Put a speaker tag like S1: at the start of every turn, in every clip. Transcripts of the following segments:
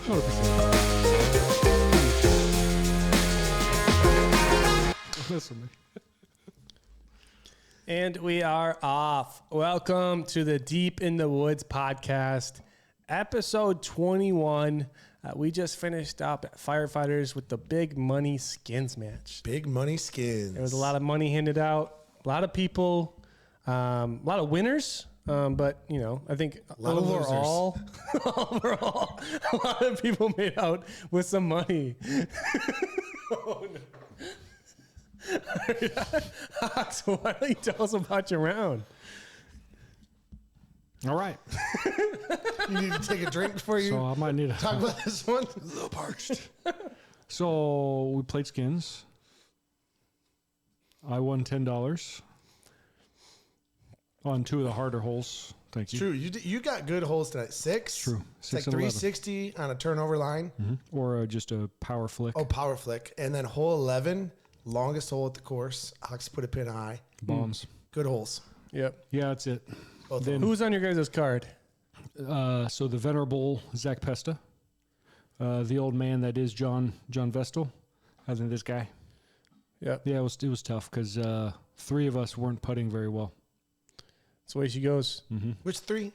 S1: 100%. Listen.
S2: And we are off. Welcome to the Deep in the Woods podcast, episode 21. We just finished up at Firefighters with the Big Money Skins match.
S3: Big Money Skins.
S2: There was a lot of money handed out, a lot of people, a lot of winners. But, you know, I think overall, a lot of people made out with some money. Oh, no. Hox, why don't you tell us about your round?
S1: All right.
S3: You need to take a drink before you
S1: So I might need to
S3: talk about this one. A little parched.
S1: So we played skins. I won $10 on 2 of the harder holes. Thank you.
S3: True. You got good holes tonight. 6.
S1: True.
S3: It's like
S1: 6 and 11.
S3: 360 on a turnover line.
S1: Mm-hmm. Or just a power flick.
S3: Oh, power flick. And then hole 11, longest hole at the course. Hox put a pin high.
S1: Bombs.
S3: Good holes.
S2: Yep.
S1: Yeah, that's it.
S3: Both
S1: Then,
S2: Who's on your guys' card?
S1: so the venerable Zach Pesta, the old man that is John Vestal, and then this guy.
S2: Yep.
S1: Yeah, it was tough because 3 of us weren't putting very well.
S2: That's the way she goes.
S1: Mm-hmm.
S3: Which 3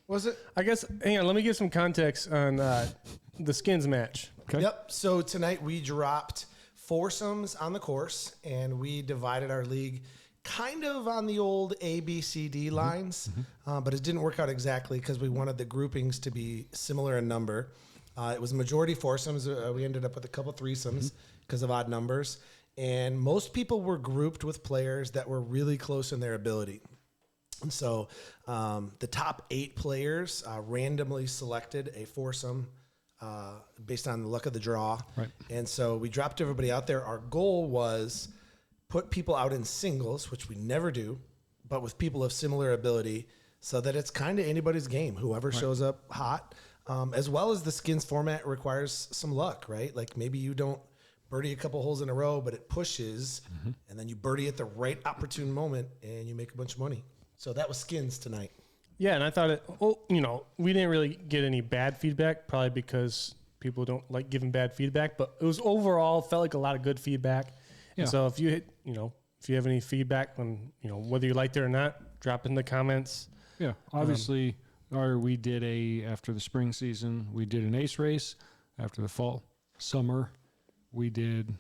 S3: was it?
S2: I guess, hang on, let me give some context on the skins match.
S1: Okay.
S3: Yep. So tonight we dropped foursomes on the course, and we divided our league kind of on the old A, B, C, D lines, but it didn't work out exactly because we wanted the groupings to be similar in number. It was majority foursomes. We ended up with a couple threesomes because of odd numbers, and most people were grouped with players that were really close in their ability. And so the top 8 players randomly selected a foursome based on the luck of the draw.
S1: Right.
S3: And so we dropped everybody out there. Our goal was put people out in singles, which we never do, but with people of similar ability so that it's kind of anybody's game, whoever shows up hot, as well as the skins format requires some luck, right? Like maybe you don't birdie a couple holes in a row, but it pushes, and then you birdie at the right opportune moment, and you make a bunch of money. So that was skins tonight.
S2: Yeah, and I thought we didn't really get any bad feedback, probably because people don't like giving bad feedback, but it was overall felt like a lot of good feedback.
S1: Yeah.
S2: And so if you have any feedback on, whether you liked it or not, drop in the comments.
S1: Yeah, obviously, we did after the spring season, we did an ace race. After the summer, we did,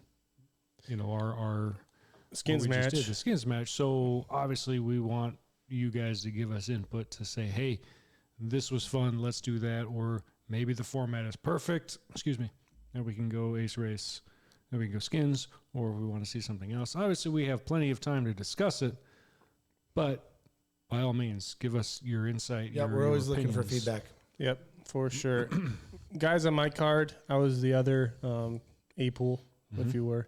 S1: our
S2: Skins match.
S1: The skins match. So obviously, we want you guys to give us input to say, hey, this was fun, let's do that, or maybe the format is perfect. Excuse me, and we can go ace race. Then we can go skins, or if we want to see something else. Obviously, we have plenty of time to discuss it, but by all means, give us your insight.
S3: Yeah, we're always looking for feedback.
S2: Yep, for sure. Guys on my card, I was the other A pool, if you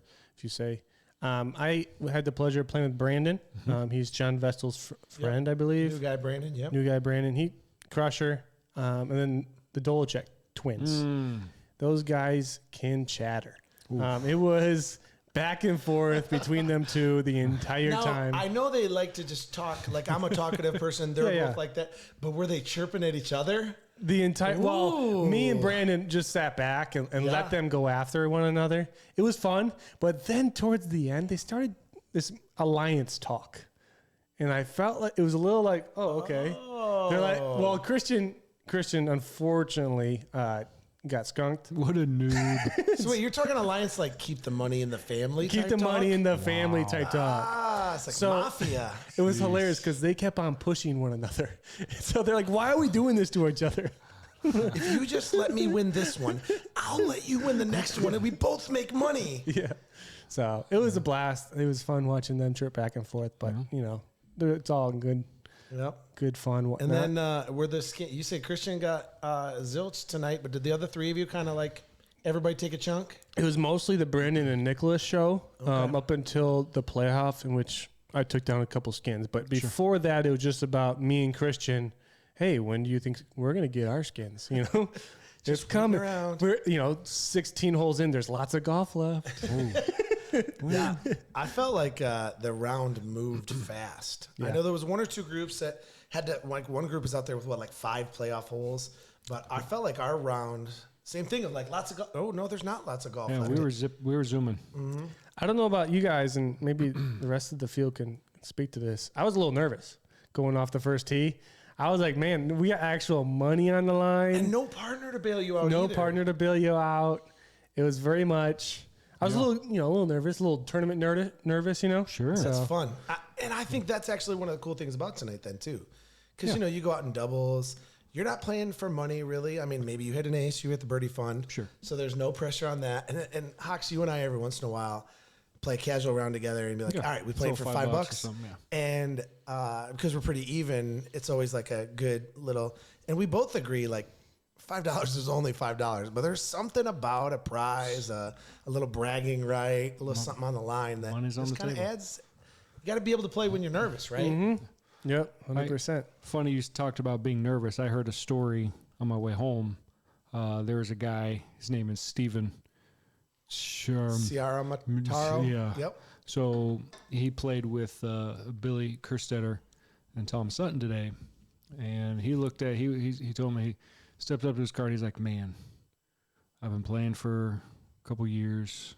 S2: say. I had the pleasure of playing with Brandon. He's John Vestal's friend, I believe.
S3: New guy, Brandon. Yep.
S2: New guy, Brandon. He crusher. And then the Dolacek twins. Those guys can chatter. It was back and forth between them two the entire time.
S3: I know they like to just talk. Like I'm a talkative person. They're both like that. But were they chirping at each other?
S2: The entire me and Brandon just sat back and let them go after one another. It was fun, but then towards the end they started this alliance talk, and I felt like it was a little like, oh, okay. They're like, well, Christian unfortunately got skunked.
S1: What a noob.
S3: So wait, you're talking alliance like keep the money in the family?
S2: Keep
S3: type
S2: the
S3: talk?
S2: money in the family type talk.
S3: Ah, it's like
S2: So-
S3: mafia.
S2: It was hilarious because they kept on pushing one another. So they're like, why are we doing this to each other?
S3: If you just let me win this one, I'll let you win the next one, and we both make money.
S2: Yeah. So it was a blast. It was fun watching them trip back and forth, but it's all good.
S3: Yep.
S2: Good fun.
S3: And then you say Christian got zilch tonight, but did the other 3 of you kind of like everybody take a chunk?
S2: It was mostly the Brandon and Nicholas show up until the playoff, in which I took down a couple skins. But before that, it was just about me and Christian. Hey, when do you think we're going to get our skins? It's coming.
S3: Around.
S2: We're 16 holes in. There's lots of golf left.
S3: Yeah, I felt like the round moved fast.
S2: Yeah.
S3: I know there was 1 or 2 groups that had to, like one group was out there with 5 playoff holes, but I felt like our round Same thing of like lots of golf. Oh, no, there's not lots of golf.
S1: Yeah,
S3: left.
S1: we were zooming.
S2: I don't know about you guys, and maybe the rest of the field can speak to this. I was a little nervous going off the first tee. I was like, man, we got actual money on the line.
S3: And no partner to bail you out
S2: No
S3: either.
S2: partner to bail you out. It was very much. I was a little nervous, a little tournament nervous,
S1: Sure.
S2: So,
S3: That's fun. And I think that's actually one of the cool things about tonight then too. Because, you go out in doubles. You're not playing for money, really. I mean, maybe you hit an ace, you hit the birdie fund.
S1: Sure.
S3: So there's no pressure on that. And Hawks, you and I, every once in a while, play a casual round together and be like, all right, we played for
S1: throw
S3: $5
S1: $5 or something, yeah.
S3: And because we're pretty even, it's always like a good little, and we both agree like $5 is only $5, but there's something about a prize, a little bragging right, a little something on the line that
S1: Money's on
S3: just
S1: the
S3: kind of
S1: table.
S3: adds. You got to be able to play when you're nervous, right?
S2: Mm-hmm. Yep, 100%.
S1: Funny you talked about being nervous. I heard a story on my way home. There was a guy, his name is Steven
S3: Ciara Mataro.
S1: Yeah.
S3: Yep.
S1: So he played with Billy Kerstetter and Tom Sutton today. And he looked at, he told me, he stepped up to his card. He's like, man, I've been playing for a couple years.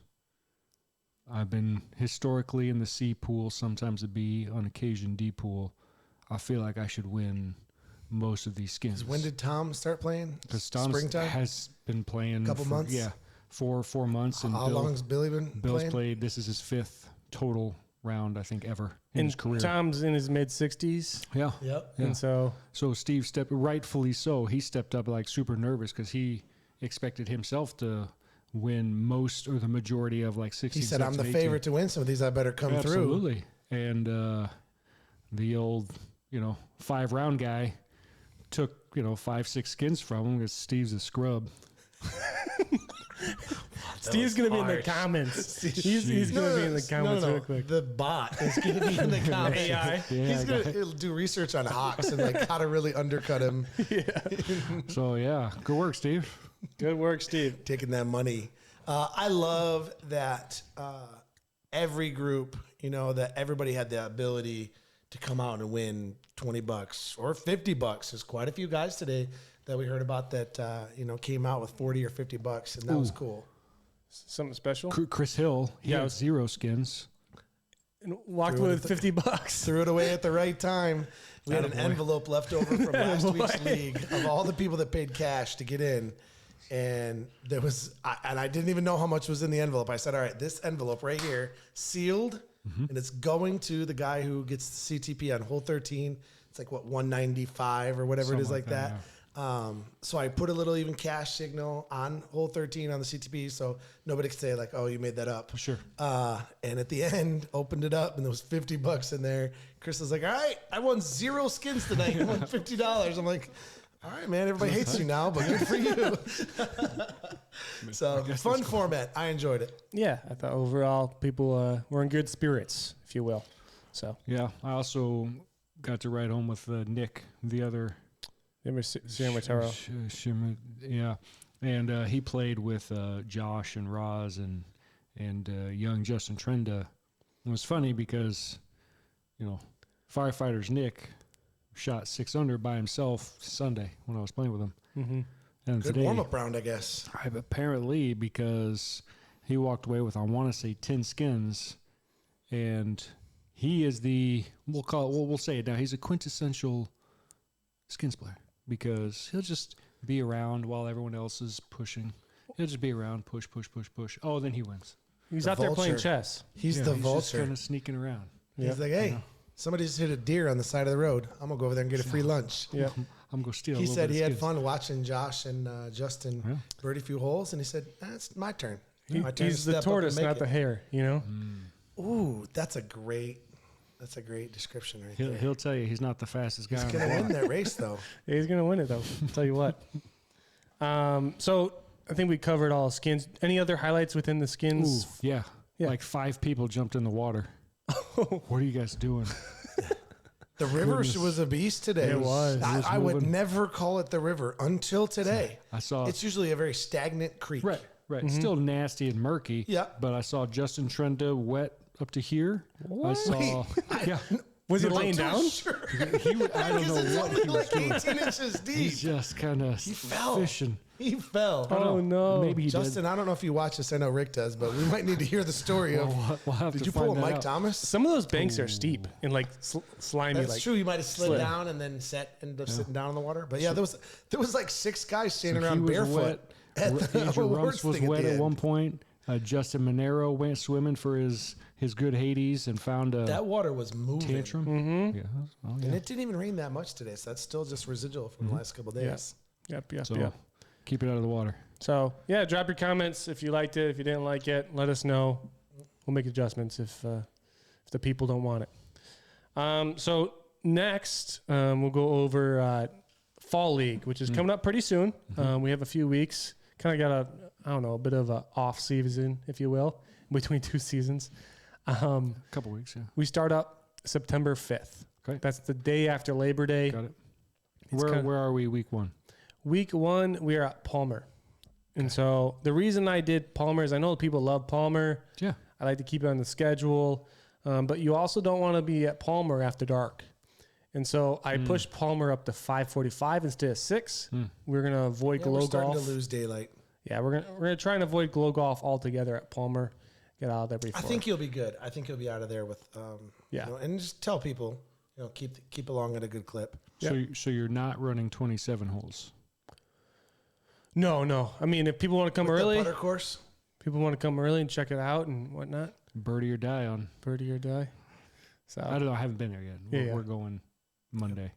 S1: I've been historically in the C pool, sometimes a B, on occasion D pool. I feel like I should win most of these skins.
S3: When did Tom start playing?
S1: Because Tom
S3: Springtime?
S1: has been playing
S3: Couple
S1: for,
S3: months?
S1: Yeah, 4 months. And
S3: How long has Billy been
S1: Bill's
S3: playing?
S1: played. This is his 5th total round, I think, ever in
S2: And
S1: his career.
S2: Tom's in his mid-60s.
S1: Yeah.
S3: Yep.
S1: Yeah.
S2: And so,
S1: So Steve stepped, rightfully so, he stepped up like super nervous because he expected himself to win most or the majority of like 16.
S3: He said, I'm the favorite to win some of these. I better come through.
S1: Absolutely. And the old, 5-round guy took, 5-6 skins from him because Steve's a scrub.
S2: Steve's going to be in the comments. He's going to be in the comments real quick.
S3: The bot is going to be in the comments.
S2: AI.
S1: Yeah,
S3: He's going to do research on Hawks and like how to really undercut him,
S1: So, yeah, good work, Steve.
S2: Good work, Steve.
S3: taking that money. I love that every group, that everybody had the ability to come out and win $20 or $50. There's quite a few guys today that we heard about that, came out with 40 or $50, and that was cool.
S2: Something special.
S1: Chris Hill, he
S2: Yeah.
S1: had 0 skins.
S2: And walked
S3: Threw it
S2: away
S3: at
S2: with $50.
S3: Threw it away at the right time. We had an envelope left over from last week's league of all the people that paid cash to get in. And there was, and I didn't even know how much was in the envelope. I said, all right, this envelope right here, sealed, and it's going to the guy who gets the CTP on hole 13. It's like, 195 or whatever it is
S1: Something
S3: like
S1: like
S3: that. So I put a little even cash signal on hole 13 on the CTP so nobody could say like, oh, you made that up.
S1: Sure.
S3: And at the end, opened it up and there was $50 in there. Chris was like, all right, I won 0 skins tonight. I won $50. I'm like, all right, man, everybody hates you now, but good for you. So fun format. I enjoyed it.
S2: Yeah, I thought overall people were in good spirits, if you will. So,
S1: Yeah, I also got to ride home with Nick, the other
S2: Sierra Mataro.
S1: yeah, and he played with Josh and Roz and young Justin Trenda. It was funny because, Firefighters Nick shot 6 under by himself Sunday when I was playing with him.
S2: Mm-hmm.
S1: And
S3: Good
S1: today,
S3: warm-up round, I guess.
S1: apparently because he walked away with, I want to say, 10 skins, and he is we'll say it now, he's a quintessential skins player because he'll just be around while everyone else is pushing. He'll just be around, push. Oh, then he wins.
S2: He's
S3: The
S2: out there playing
S3: vulture.
S2: chess.
S3: He's
S1: Yeah,
S3: the
S1: just
S3: vulture.
S1: kind of sneaking around.
S3: He's like, hey, somebody just hit a deer on the side of the road. I'm going to go over there and get a free lunch.
S2: Yeah.
S1: I'm going to steal a
S3: He
S1: little
S3: said
S1: bit
S3: he
S1: of
S3: had
S1: skins.
S3: fun watching Josh and Justin
S1: Yeah.
S3: birdie a few holes, and he said, "That's my turn. My turn to
S2: He's the
S3: step up and
S2: tortoise,
S3: make
S2: not the
S3: it."
S2: hare,
S3: Ooh, that's a great description right there.
S1: He'll tell you he's not the fastest guy
S3: He's
S1: on the
S3: gonna
S1: block.
S3: win that race though.
S2: He's going to win it, though. I'll tell you what. So I think we covered all skins. Any other highlights within the
S1: Ooh,
S2: skins?
S1: yeah.
S2: Yeah.
S1: Like 5 people jumped in the water. What are you guys doing?
S3: The river was a beast today.
S2: It was.
S3: I would never call it the river until today.
S1: I saw
S3: It's usually a very stagnant creek.
S1: Right. Still nasty and murky.
S3: Yeah.
S1: But I saw Justin Trenda wet up to here. I saw. Yeah.
S2: Was he laying down?
S3: Sure.
S1: I don't know
S3: It's
S1: what
S3: only
S1: he was
S3: like
S1: doing.
S3: 18 inches deep.
S1: He's just kind of
S3: fell.
S1: fishing.
S3: He fell.
S2: Oh no!
S1: Maybe he
S3: Justin, I don't know if you watch this. I know Rick does, but we might need to hear the story of.
S1: We'll have
S3: Did
S1: to
S3: you
S1: find
S3: pull a
S1: that
S3: Mike
S1: out.
S3: Thomas?
S2: Some of those banks are steep and like slimy.
S3: That's
S2: like
S3: true. He might have slid
S2: slid.
S3: down and then ended up sitting down in the water. But yeah, there was like 6 guys standing
S1: He
S3: around
S1: was
S3: barefoot.
S1: wet.
S3: At the
S1: Andrew
S3: awards
S1: Rumps was
S3: thing
S1: wet
S3: the
S1: at
S3: end.
S1: one point. Justin Monero went swimming for his good Hades and found a
S3: That water was moving.
S1: tantrum.
S2: Mm-hmm.
S1: Yeah. Oh,
S3: And
S1: yeah.
S3: it didn't even rain that much today, so that's still just residual from the last couple of days.
S2: Yep.
S1: So keep it out of the water.
S2: So yeah, drop your comments if you liked it. If you didn't like it, let us know. We'll make adjustments if the people don't want it. So next, we'll go over Fall League, which is coming up pretty soon. We have a few weeks. Kind of got a bit of a off season, if you will, between 2 seasons.
S1: A couple weeks, yeah.
S2: We start up September 5th.
S1: Okay.
S2: That's the day after Labor Day.
S1: Got it.
S2: It's
S1: Where are we week 1?
S2: Week 1, we are at Palmer. And so the reason I did Palmer is I know people love Palmer.
S1: Yeah.
S2: I like to keep it on the schedule. But you also don't want to be at Palmer after dark. And so I pushed Palmer up to 5:45 instead of 6. We're going to avoid
S3: Yeah, we're
S2: glow
S3: starting
S2: golf.
S3: to lose daylight.
S2: Yeah, we're gonna try and avoid glow golf altogether at Palmer. Get out of there before.
S3: I think you'll be good. I think you'll be out of there with,
S2: Yeah.
S3: and just tell people, keep along at a good clip.
S1: So you're not running 27 holes.
S2: No. I mean, if people want to come
S3: With
S2: early,
S3: the putter course.
S2: people want to come early and check it out and whatnot.
S1: Birdie or die on.
S2: Birdie or die. So
S1: I don't know. I haven't been there yet.
S2: Yeah.
S1: We're going Monday.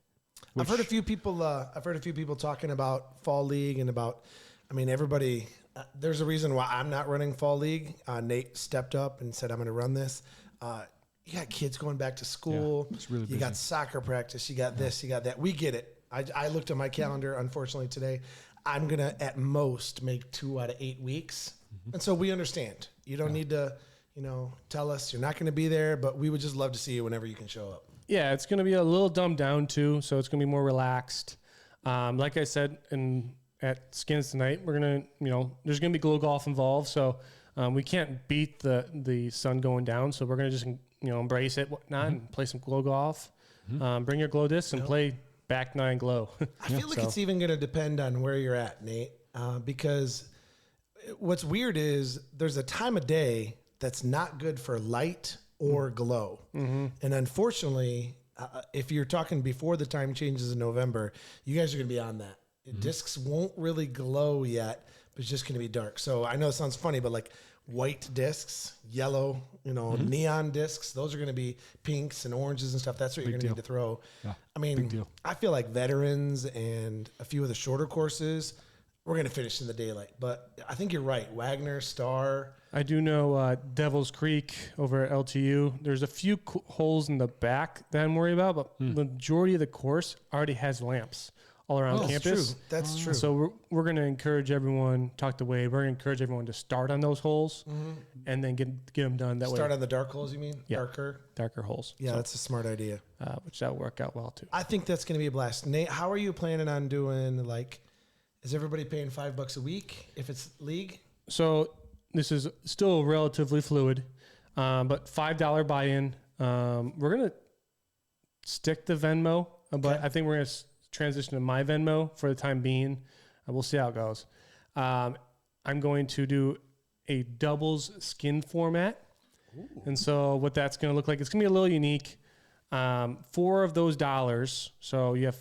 S3: I've heard a few people. I've heard a few people talking about Fall League and about. I mean, everybody. There's a reason why I'm not running Fall League. Nate stepped up and said, "I'm going to run this." You got kids going back to school.
S1: Yeah, it's really
S3: you got
S1: busy.
S3: soccer practice. You got this. You got that. We get it. I looked at my calendar. Unfortunately, today I'm gonna at most make 2 out of 8 weeks, and so we understand. You don't need to, tell us you're not going to be there, but we would just love to see you whenever you can show up.
S2: yeah, it's going to be a little dumbed down too. So it's going to be more relaxed. Like I said, at Skins tonight, we're gonna, there's going to be glow golf involved. So we can't beat the sun going down. So we're going to just embrace it, whatnot, and play some glow golf. Bring your glow discs and play back 9 glow.
S3: I feel like it's even going to depend on where you're at, Nate, because what's weird is there's a time of day that's not good for light or glow. And unfortunately, if you're talking before the time changes in November, you guys are going to be on that. Discs won't really glow yet, but it's just going to be dark. So I know it sounds funny, but like white discs, yellow, neon discs, those are going to be pinks and oranges and stuff. That's what you're going to need to throw.
S1: Yeah,
S3: I mean,
S1: big deal.
S3: I feel like veterans and a few of the shorter courses, we're going to finish in the daylight. But I think you're right. Wagner, Star.
S2: I do know Devil's Creek over at LTU. There's a few holes in the back that I'm worried about, but the majority of the course already has lamps all around campus.
S3: That's true.
S2: So we're going to encourage everyone, talk to Wade, we're going to encourage everyone to start on those holes and then get them done that
S3: Start
S2: way.
S3: on the dark holes, you mean?
S2: Yeah.
S3: Darker
S2: holes.
S3: Yeah, that's a smart idea.
S2: Which that'll work out well too.
S3: I think that's going to be a blast. Nate, how are you planning on doing, is everybody paying $5 a week if it's league?
S2: So this is still relatively fluid, but $5 buy-in. We're going to stick to Venmo, but I think we're going to transition to my Venmo for the time being. We'll see how it goes. I'm going to do a doubles skin format. Ooh. And so what that's going to look like, it's going to be a little unique. 4 of those dollars, so you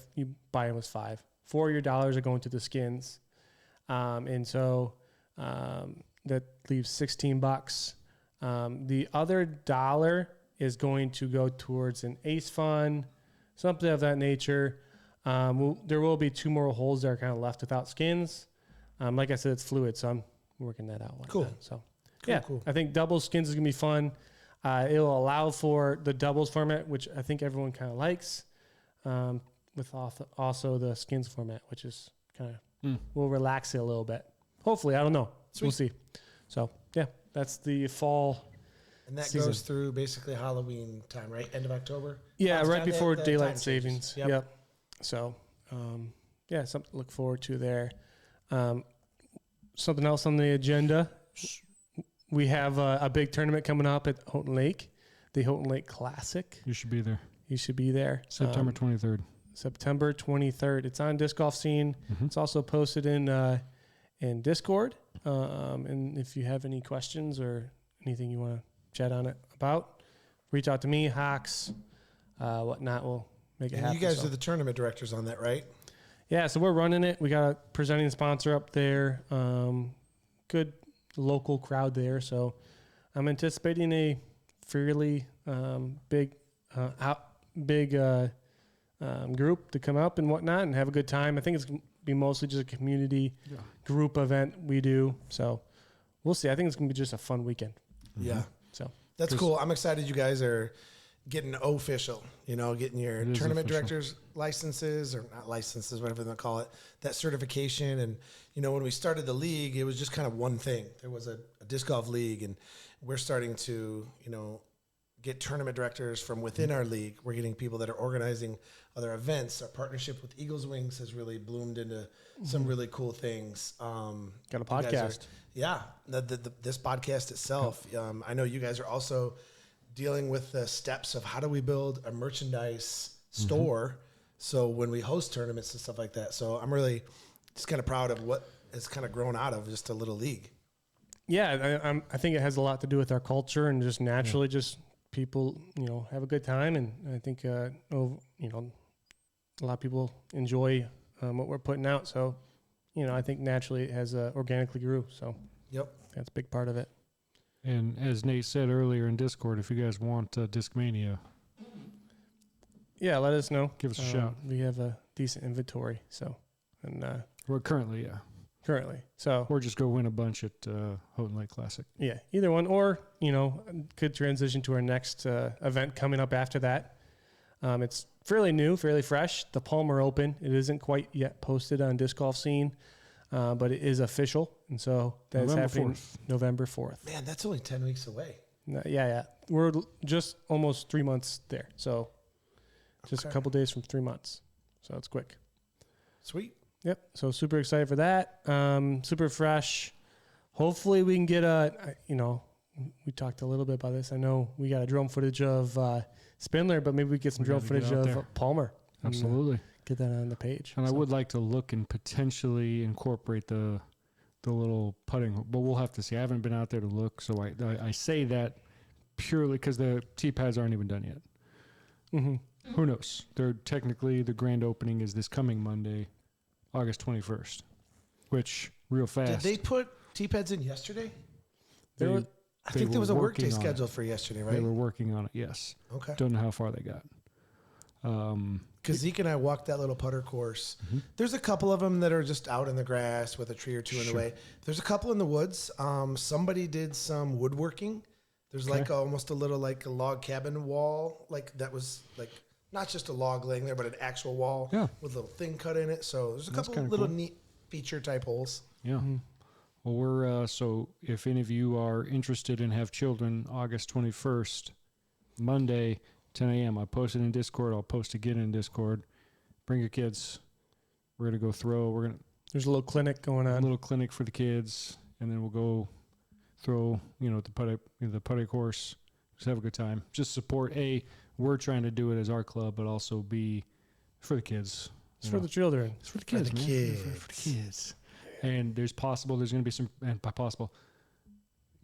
S2: buy in was 5. 4 of your dollars are going to the skins. And so that leaves $16. The other $1 is going to go towards an ace fund, something of that nature. There will be 2 more holes that are kind of left without skins. Like I said, it's fluid, so I'm working that out.
S3: Cool.
S2: So,
S3: Cool.
S2: I think double skins is going to be fun. It'll allow for the doubles format, which I think everyone kind of likes, with also the skins format, which is kind of, we'll relax it a little bit. Hopefully, I don't know.
S3: Sweet.
S2: We'll see. So, yeah, that's the fall.
S3: And that
S2: season.
S3: goes through basically Halloween time, right? End of October?
S2: Yeah,
S3: By the
S2: right
S3: time
S2: before
S3: the
S2: daylight
S3: time
S2: savings.
S3: changes.
S2: Yep. So, yeah, something to look forward to there. Something else on the agenda. We have a big tournament coming up at Houghton Lake, the Houghton Lake Classic.
S1: You should be there.
S2: you should be there.
S1: September 23rd.
S2: September 23rd. It's on Disc Golf Scene. It's also posted in Discord. And if you have any questions or anything you want to chat on it about, reach out to me, Hawks, whatnot. We'll make it
S3: And
S2: happen.
S3: you guys
S2: So-
S3: are the tournament directors on that, right?
S2: Yeah, so we're running it. We got a presenting sponsor up there. Good local crowd there. So I'm anticipating a fairly big group to come up and whatnot and have a good time. I think it's going to be mostly just a community group event we do. So we'll see. I think it's going to be just a fun weekend.
S3: Yeah.
S2: So
S3: That's cool. I'm excited you guys are getting official, getting your
S1: It is
S3: tournament
S1: official.
S3: directors licenses, or not licenses, whatever they call it, that certification. And, when we started the league, it was just kind of one thing. There was a disc golf league, and we're starting to, get tournament directors from within our league. We're getting people that are organizing other events. Our partnership with Eagles Wings has really bloomed into some really cool things.
S2: got a
S3: You guys
S2: podcast.
S3: this podcast itself. I know you guys are also dealing with the steps of how do we build a merchandise store. So when we host tournaments and stuff like that. So I'm really just kind of proud of what has kind of grown out of just a little league.
S2: Yeah, I think it has a lot to do with our culture and just naturally just people, have a good time. And I think, a lot of people enjoy what we're putting out. So, I think naturally it has organically grew. So
S3: Yep.
S2: that's a big part of it.
S1: And as Nate said earlier in Discord, if you guys want Discmania,
S2: Yeah, let us know.
S1: give us a shout.
S2: We have a decent inventory. So, and
S1: We're currently,
S2: currently. So,
S1: or just go win a bunch at Houghton Lake Classic.
S2: yeah, either one. Or, could transition to our next event coming up after that. It's fairly new, fairly fresh. The Palmer Open. It isn't quite yet posted on Disc Golf Scene, but it is official. And so that's
S1: November
S2: happening
S1: 4th.
S2: November 4th.
S3: Man, that's only 10 weeks away.
S2: Yeah. We're just almost 3 months there. So just a
S3: Okay.
S2: couple days from 3 months. So it's quick.
S3: Sweet.
S2: Yep. So super excited for that. Super fresh. Hopefully we can get we talked a little bit about this. I know we got a drone footage of Spindler, but maybe we get some
S1: We
S2: drone
S1: gotta get
S2: footage
S1: out
S2: of
S1: there.
S2: Palmer. and,
S1: Absolutely.
S2: get that on the page.
S1: And I
S2: So-
S1: would like to look and potentially incorporate the little putting, but we'll have to see. I haven't been out there to look, so I say that purely because the tee pads aren't even done yet.
S2: Mhm.
S1: Who knows? They're technically the grand opening is this coming Monday, August 21st, which real
S3: Did
S1: fast.
S3: they put T-pads in yesterday?
S2: There
S1: They-
S2: were-
S3: I
S1: They
S3: think there
S1: were
S3: was a work day
S1: working on it.
S3: scheduled for yesterday,
S1: They
S3: right?
S1: were working on it. Yes.
S3: Okay.
S1: Don't know how far they got.
S3: Because Zeke and I walked that little putter course.
S1: Mm-hmm.
S3: There's a couple of them that are just out in the grass with a tree or two in the
S1: Sure.
S3: way. There's a couple in the woods. Somebody did some woodworking. There's like almost a little like a log cabin wall, like that was like not just a log laying there, but an actual wall
S1: Yeah.
S3: with a little thing cut in it. So there's a
S1: That's
S3: couple
S1: kinda
S3: little
S1: cool.
S3: neat feature type holes.
S1: Yeah. Well, we're so if any of you are interested and have children, August 21st, Monday, 10 a.m. I posted in Discord. I'll post again in Discord. Bring your kids. We're gonna go throw. We're gonna
S2: There's a little clinic going
S1: a
S2: on.
S1: little clinic for the kids, and then we'll go throw. At the putty course. Just have a good time. Just support. We're trying to do it as our club, but also B for the kids.
S2: It's for the children.
S1: It's for the
S3: For
S1: kids,
S3: the
S1: man. For the
S3: kids.
S1: kids. And there's going to be some, and by possible,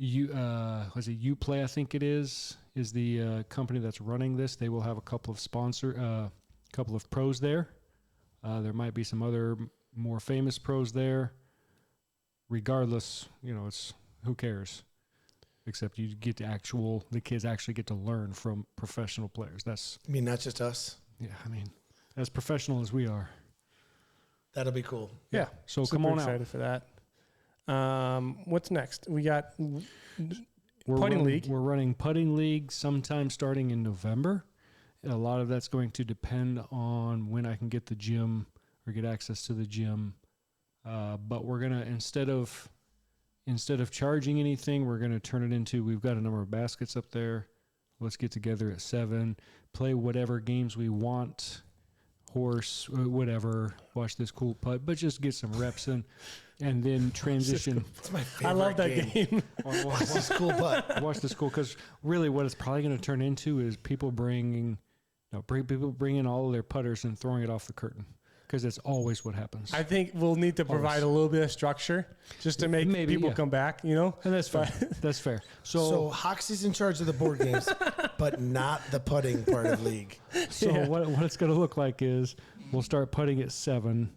S1: Uplay, I think it is the company that's running this. They will have a couple of pros there. There might be some other more famous pros there. Regardless, it's who cares? Except you get the kids actually get to learn from professional players. That's,
S3: I mean, not just us.
S1: as professional as we are.
S3: That'll be cool.
S2: Yeah.
S1: So
S2: Super
S1: come on
S2: excited
S1: out.
S2: for that. What's next? We got
S1: We're
S2: Putting league.
S1: We're running putting league sometime starting in November. A lot of that's going to depend on when I can get the gym or get access to the gym. But we're gonna instead of charging anything, we're gonna turn it into. We've got a number of baskets up there. Let's get together at 7, play whatever games we want, horse, whatever. Watch this cool putt, but just get some reps in, and then transition.
S3: It's my favorite
S2: I love that game.
S3: This is cool, but
S1: Watch this cool because really what it's probably going to turn into is people bringing No, people bring in all of their putters and throwing it off the curtain because that's always what happens.
S2: I think we'll need to provide a little bit of structure just to make people come back, you know?
S1: And that's fair. That's fair.
S3: So Hoxie's in charge of the board games, but not the putting part of league.
S1: So what it's going to look like is we'll start putting at 7,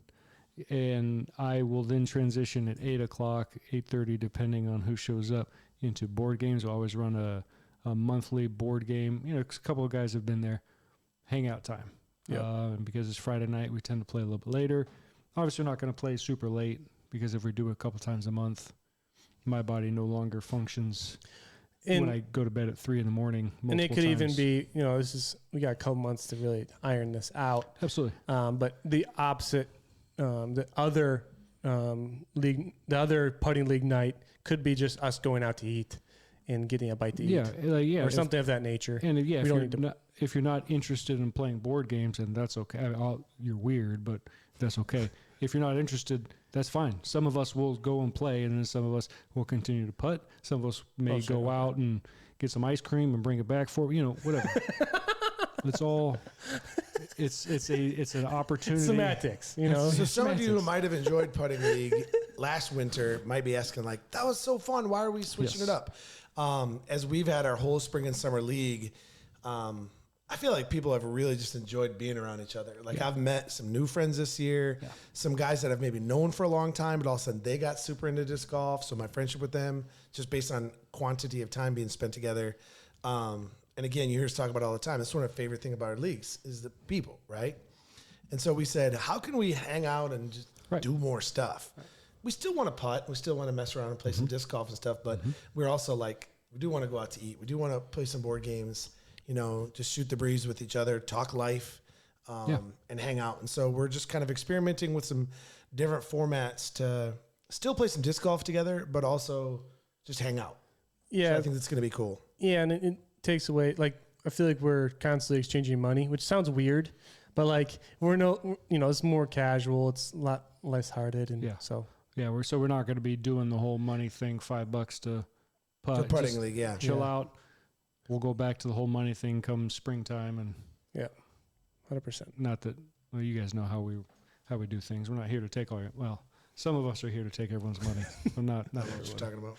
S1: and I will then transition at 8 o'clock, 8:30, depending on who shows up, into board games. We'll always run a monthly board game. You know, a couple of guys have been there. Hangout time.
S2: Yep.
S1: And because it's Friday night, we tend to play a little bit later. Obviously, we're not going to play super late because if we do it a couple times a month, my body no longer functions when I go to bed at 3 a.m.
S2: And it could even be, you know, we got a couple months to really iron this out.
S1: Absolutely.
S2: But the opposite, the other putting league night could be just us going out to eat and getting a bite to eat.
S1: Yeah,
S2: or something of that nature.
S1: And
S2: we
S1: if you're not interested in playing board games, and that's okay. You're weird, but that's okay. If you're not interested, that's fine. Some of us will go and play, and then some of us will continue to putt. Some of us may go out and get some ice cream and bring it back for whatever. It's all. It's an opportunity.
S2: Semantics, you know.
S3: So some of you who might have enjoyed putting league last winter might be asking, like, that was so fun. Why are we switching it up? As we've had our whole spring and summer league, I feel like people have really just enjoyed being around each other. Like I've met some new friends this year, some guys that I've maybe known for a long time, but all of a sudden they got super into disc golf. So my friendship with them, just based on quantity of time being spent together. And again, you hear us talk about it all the time. That's one of our favorite thing about our leagues is the people, right? And so we said, how can we hang out and just do more stuff? Right. We still want to putt. We still want to mess around and play some disc golf and stuff. But we're also like, we do want to go out to eat. We do want to play some board games, you know, just shoot the breeze with each other, talk life, and hang out. And so we're just kind of experimenting with some different formats to still play some disc golf together, but also just hang out. Yeah. So I think that's going to be cool.
S2: Yeah. And it takes away, like, I feel like we're constantly exchanging money, which sounds weird, but like it's more casual. It's a lot less hearted. And so.
S1: Yeah, we're not going to be doing the whole money thing, $5 to putt.
S3: For putting league,
S1: chill out. We'll go back to the whole money thing come springtime, and
S2: 100%.
S1: Not that you guys know how we do things. We're not here to take all your. Well, some of us are here to take everyone's money. I'm not
S3: what you're talking about.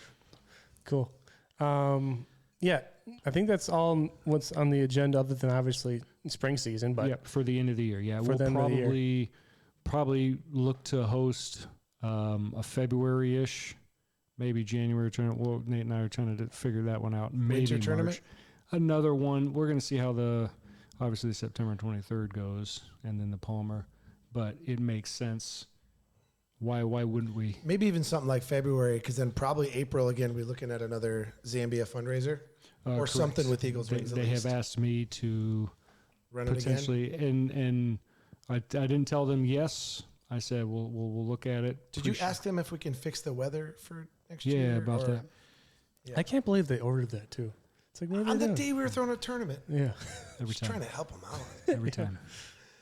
S2: Cool. I think that's all what's on the agenda, other than obviously spring season. But
S1: for the end of the year, we'll probably look to host a February-ish, maybe January tournament. Well, Nate and I are trying to figure that one out. Maybe
S3: Winter
S1: March.
S3: Tournament?
S1: Another one. We're going to see how obviously the September 23rd goes, and then the Palmer. But it makes sense. Why wouldn't we?
S3: Maybe even something like February, because then probably April again, we're looking at another Zambia fundraiser or
S1: correct.
S3: Something with Eagles Wings.
S1: They have asked me to
S3: run
S1: potentially,
S3: it again?
S1: and I didn't tell them yes. I said we'll look at it.
S3: Did you ask them if we can fix the weather for next year?
S1: Yeah, about that.
S3: Yeah.
S2: I can't believe they ordered that too. It's like
S3: on the day we were throwing a tournament.
S2: Yeah,
S1: every time.
S3: Trying to help them out.
S1: Every time.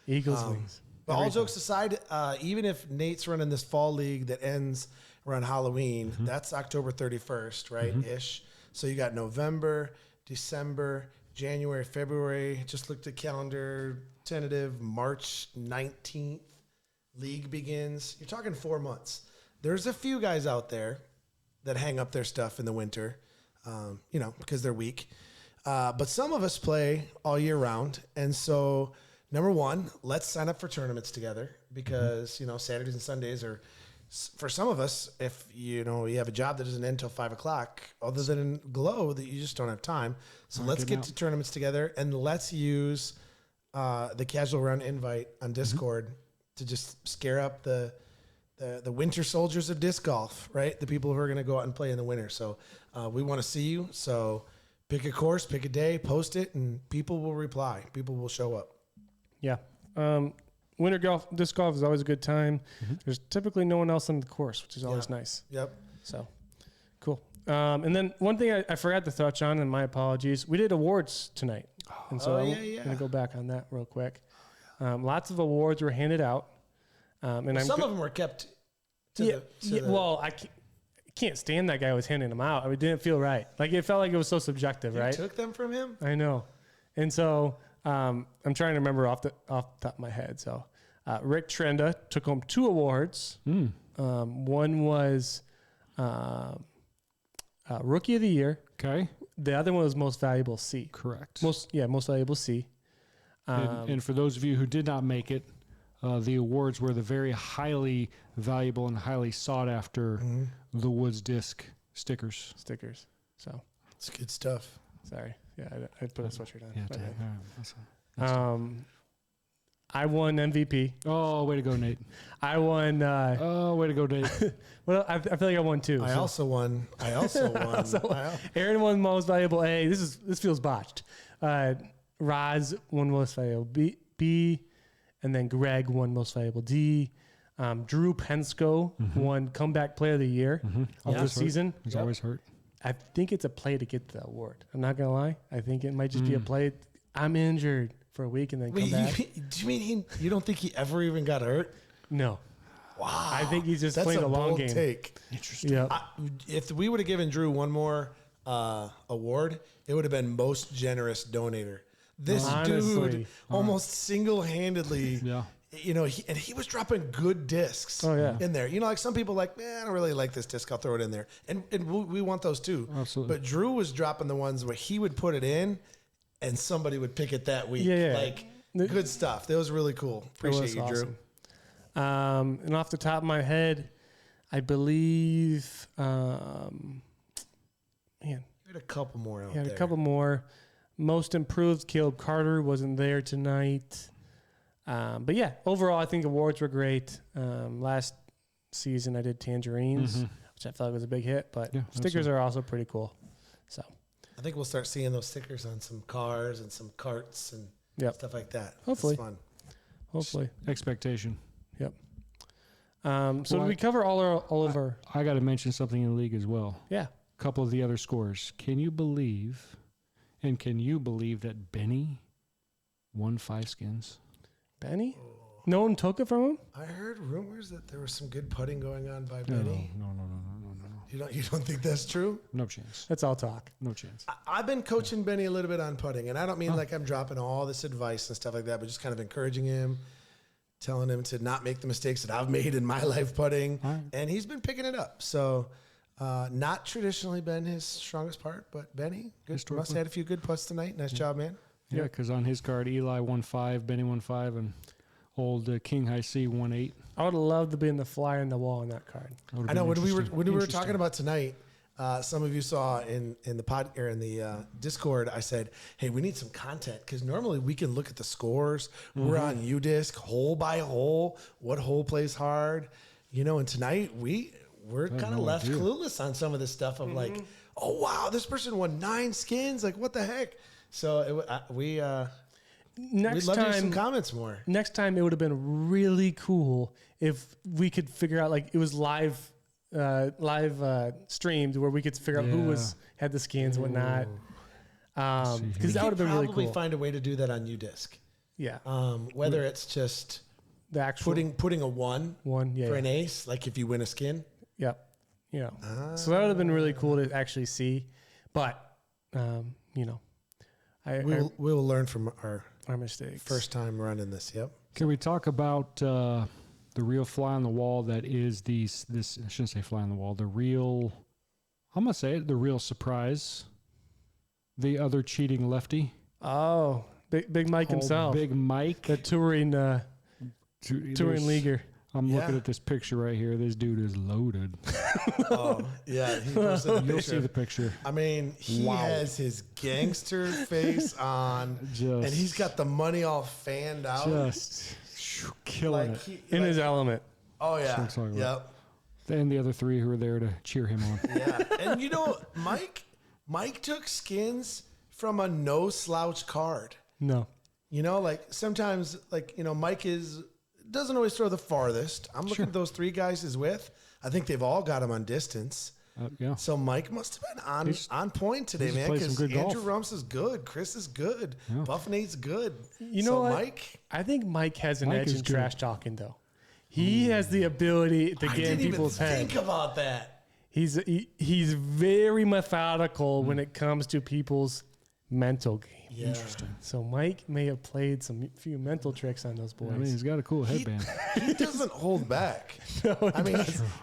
S2: Eagles Wings.
S3: But all jokes aside, even if Nate's running this fall league that ends around Halloween, that's October 31st, right? Ish. So you got November, December, January, February. Just looked at calendar, tentative March 19th. League begins. You're talking 4 months. There's a few guys out there that hang up their stuff in the winter, because they're weak. But some of us play all year round. And so, number one, let's sign up for tournaments together because, Saturdays and Sundays are, for some of us, if, you have a job that doesn't end until 5 o'clock, other than in Glow, that you just don't have time. So let's get to tournaments together and let's use the Casual Round invite on Discord to just scare up the winter soldiers of disc golf, right? The people who are going to go out and play in the winter. So we want to see you. So pick a course, pick a day, post it, and people will reply. People will show up.
S2: Yeah. Winter disc golf is always a good time. There's typically no one else on the course, which is always nice.
S3: Yep.
S2: So cool. And then one thing I forgot to touch on, and my apologies, we did awards tonight. And so I'm going to go back on that real quick. Lots of awards were handed out. And
S3: some of them were kept
S2: well, I can't stand that guy who was handing them out. I mean, it didn't feel right. Like, it felt like it was so subjective, right?
S3: You took them from him?
S2: I know. And so I'm trying to remember off the top of my head. So Rick Trenda took home 2 awards. One was Rookie of the Year.
S1: Okay.
S2: The other one was Most Valuable C.
S1: Correct.
S2: Most Valuable C.
S1: And for those of you who did not make it, the awards were the very highly valuable and highly sought after the Woods Disc stickers.
S2: So
S3: It's good stuff.
S2: sorry. Yeah, I put a sweatshirt on.
S1: Yeah.
S2: My bad.
S1: That's
S2: I won MVP.
S1: oh, way to go, Nate.
S2: I won.
S1: Oh, way to go, Nate.
S2: Well, I feel like I won 2.
S3: I also won.
S2: Aaron won Most Valuable A. This feels botched. Roz won Most Valuable B, and then Greg won Most Valuable D. Drew Pensko won Comeback Player of the Year of the season.
S1: He's always hurt.
S2: I think it's a play to get the award. I'm not gonna lie. I think it might just be a play. I'm injured for a week and then come back.
S3: Do you mean you don't think he ever even got hurt?
S2: No.
S3: Wow.
S2: I think he's just
S3: That's
S2: playing
S3: a
S2: the long
S3: bold
S2: game.
S3: take.
S1: Interesting.
S2: Yeah.
S3: If we would have given Drew one more award, it would have been most generous donator. This
S2: Honestly.
S3: dude almost single-handedly,
S1: Yeah.
S3: you know, he was dropping good discs in there. You know, like some people like, man, I don't really like this disc. I'll throw it in there. And we want those too.
S1: Absolutely.
S3: But Drew was dropping the ones where he would put it in and somebody would pick it that week.
S2: Yeah.
S3: Like, good stuff. That was really cool. Appreciate you, Drew.
S2: Awesome. And off the top of my head, I believe,
S3: You had a couple more out
S2: he had
S3: there.
S2: a couple more. Most improved, Caleb Carter wasn't there tonight. But yeah, overall, I think awards were great. Last season, I did Tangerines, which I felt like was a big hit, but
S1: Yeah,
S2: stickers are also pretty cool. So,
S3: I think we'll start seeing those stickers on some cars and some carts and
S2: Yep.
S3: stuff like that.
S2: Hopefully.
S3: It's fun.
S2: hopefully.
S1: Expectation.
S2: Yep. So
S1: Well,
S2: did we cover all of our?
S1: I got to mention something in the league as well.
S2: Yeah.
S1: A couple of the other scores. Can you believe that Benny won 5 skins?
S2: Benny? No one took it from him?
S3: I heard rumors that there was some good putting going on by
S1: No,
S3: Benny.
S1: no.
S3: You don't think that's true?
S1: No chance.
S2: That's all talk.
S1: No chance.
S3: I've been coaching Benny a little bit on putting, and I don't mean like I'm dropping all this advice and stuff like that, but just kind of encouraging him, telling him to not make the mistakes that I've made in my life putting,
S1: Right.
S3: and he's been picking it up. So, not traditionally been his strongest part, but Benny must have had a few good putts tonight. Nice job, man.
S1: Yeah, because on his card, Eli won 5, Benny won 5, and old King High C won 8.
S2: I would have loved to be in the fly on the wall on that card.
S3: I know when we were talking about tonight, some of you saw in the pod or in the Discord, I said, "Hey, we need some content because normally we can look at the scores. We're on UDisc hole by hole. What hole plays hard, you know? And tonight we're kind of left clueless on some of this stuff of like, oh wow, this person won 9 skins. Like what the heck? So we'd
S2: Next
S3: love to hear some
S2: time,
S3: comments more.
S2: next time it would have been really cool if we could figure out like it was live streamed where we could figure out who had the skins and whatnot. Because that would have been really
S3: Probably
S2: cool.
S3: find a way to do that on UDisc.
S2: Yeah,
S3: Whether it's just
S2: the actual
S3: putting a 1
S2: one. Yeah,
S3: for an ace, like if you win a skin.
S2: Yep. You know, so that would have been really cool to actually see. But you know,
S3: We will learn from our
S2: mistakes.
S3: first time running this. Yep.
S1: Can we talk about the real fly on the wall that is this I shouldn't say fly on the wall, the real, I'm going to say it, the real surprise, the other cheating lefty.
S2: Oh, Big Mike himself,
S1: Big Mike.
S2: the touring leaguer.
S1: I'm looking
S3: Yeah.
S1: at this picture right here. This dude is loaded.
S3: Oh yeah, he posted a
S1: You'll see
S3: picture.
S1: the picture.
S3: I mean, he has his gangster face on, and he's got the money all fanned out.
S1: Just killing it.
S2: In his element.
S3: Oh
S1: That's
S3: yeah.
S1: what I'm talking
S3: Yep.
S1: about. And the other 3 who were there to cheer him on.
S3: Yeah. And you know, Mike took skins from a no slouch card.
S2: No.
S3: You know, like sometimes, like, you know, Mike doesn't always throw the farthest. I'm looking at those 3 guys he's with. I think they've all got him on distance.
S1: Yeah.
S3: So Mike must have been on point today,
S1: he's
S3: man.
S1: played some
S3: Because
S1: good
S3: Andrew
S1: golf.
S3: Rumps is good, Chris is good, Buff Nate's good.
S2: You know
S3: so
S2: what?
S3: Mike,
S2: I think Mike has an
S1: Mike
S2: edge
S1: is
S2: in
S1: good.
S2: trash talking, though. He has the ability to
S3: I
S2: get in
S3: didn't even
S2: people's head.
S3: think about that.
S2: He's very methodical when it comes to people's mental game.
S3: Yeah.
S1: Interesting.
S2: So Mike may have played few mental tricks on those boys.
S1: I mean, he's got a cool headband.
S3: He doesn't hold back.
S2: No,
S3: I mean,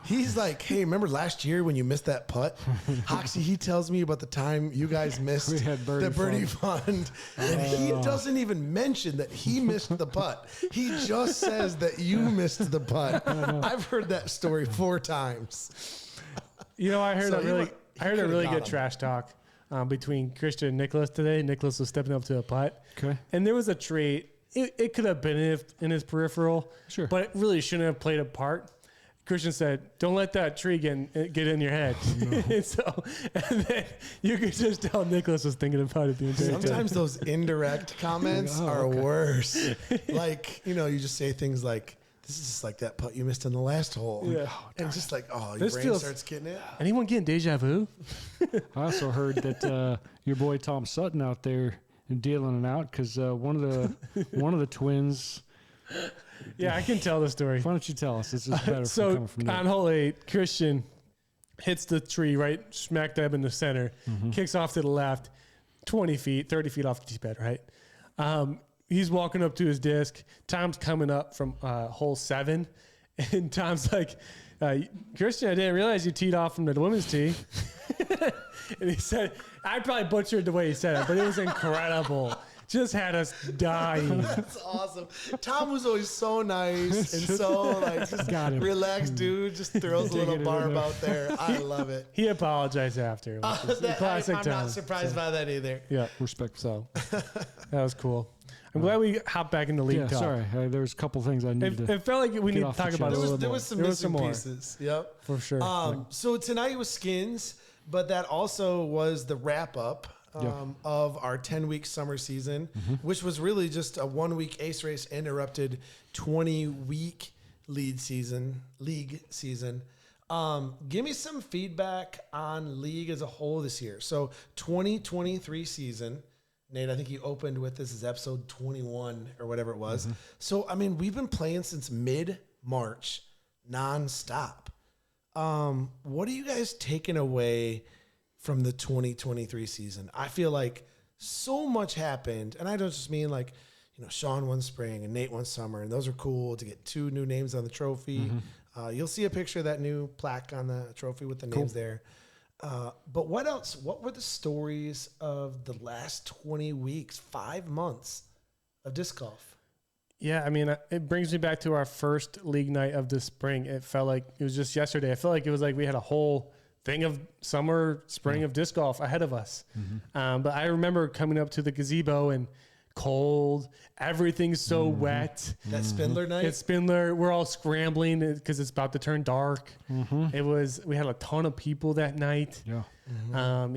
S3: he's like, hey, remember last year when you missed that putt? Hoxie, he tells me about the time you guys missed
S1: We had birdie
S3: the birdie fund. And he doesn't even mention that he missed the putt. He just says that you missed the putt. I've heard that story 4 times.
S2: You know, I heard
S3: So
S2: a
S3: he
S2: really,
S3: wa- he
S2: I heard a
S3: could've
S2: really
S3: got
S2: good
S3: him.
S2: trash talk between Christian and Nicholas today. Nicholas was stepping up to a putt,
S1: Okay.
S2: and there was a tree. It could have been in his peripheral,
S1: Sure.
S2: but it really shouldn't have played a part. Christian said, "Don't let that tree get in your head." and so, and then you could just tell Nicholas was thinking about it the entire time.
S3: Sometimes those indirect comments
S1: Oh,
S3: are
S1: okay.
S3: worse. Like, you just say things like, this is just like that putt you missed in the last hole.
S2: Yeah.
S3: And it's just like, oh, your
S2: This
S3: brain
S2: feels-
S3: starts getting it.
S2: Anyone getting deja vu?
S1: I also heard that your boy Tom Sutton out there dealing it out because one of the twins.
S2: Yeah, I can tell the story.
S1: Why don't you tell us? This is better
S2: So
S1: coming from
S2: on
S1: Nick.
S2: hole 8, Christian hits the tree right smack dab in the center, kicks off to the left, 20 feet, 30 feet off the tee pad, right? He's walking up to his disc. Tom's coming up from hole 7, and Tom's like, Christian, I didn't realize you teed off from the women's tee. And he said, I probably butchered the way he said it, but it was incredible. Just had us dying.
S3: That's awesome. Tom was always so nice and so just
S1: Got him.
S3: relaxed dude. Just throws a little
S1: Digging it in
S3: barb
S1: there.
S3: out there. I love it.
S2: He apologized after. Which is classic
S3: I'm
S2: Tom.
S3: not surprised by that either.
S2: Yeah.
S1: Respect.
S2: So that was cool. I'm glad we hopped back into league
S1: Yeah,
S2: talk.
S1: sorry. There was a couple things I needed to.
S2: It felt like we
S1: get
S2: need to
S1: off the
S2: talk about it a
S1: chest.
S2: little
S3: There
S2: more.
S3: was some
S2: There
S3: missing
S2: more,
S3: pieces. Yep.
S2: for sure.
S3: So tonight was skins, but that also was the wrap up of our 10-week summer season, which was really just a 1-week ace race interrupted 20-week league season. Give me some feedback on league as a whole this year. So 2023 season, Nate, I think you opened with this is episode 21 or whatever it was. So, I mean, we've been playing since mid-March nonstop. What are you guys taking away from the 2023 season? I feel like so much happened, and I don't just mean like, Sean won spring and Nate won summer, and those are cool to get 2 new names on the trophy. You'll see a picture of that new plaque on the trophy with the names there. But what else? What were the stories of the last 20 weeks, 5 months of disc golf?
S2: Yeah, I mean, it brings me back to our first league night of the spring. It felt like it was just yesterday. I felt like it was like we had a whole thing of summer, spring of disc golf ahead of us. But I remember coming up to the gazebo and cold, everything's so wet.
S3: That Spindler night?
S2: It's Spindler. We're all scrambling because it's about to turn dark. We had a ton of people that night.
S1: Yeah.
S2: And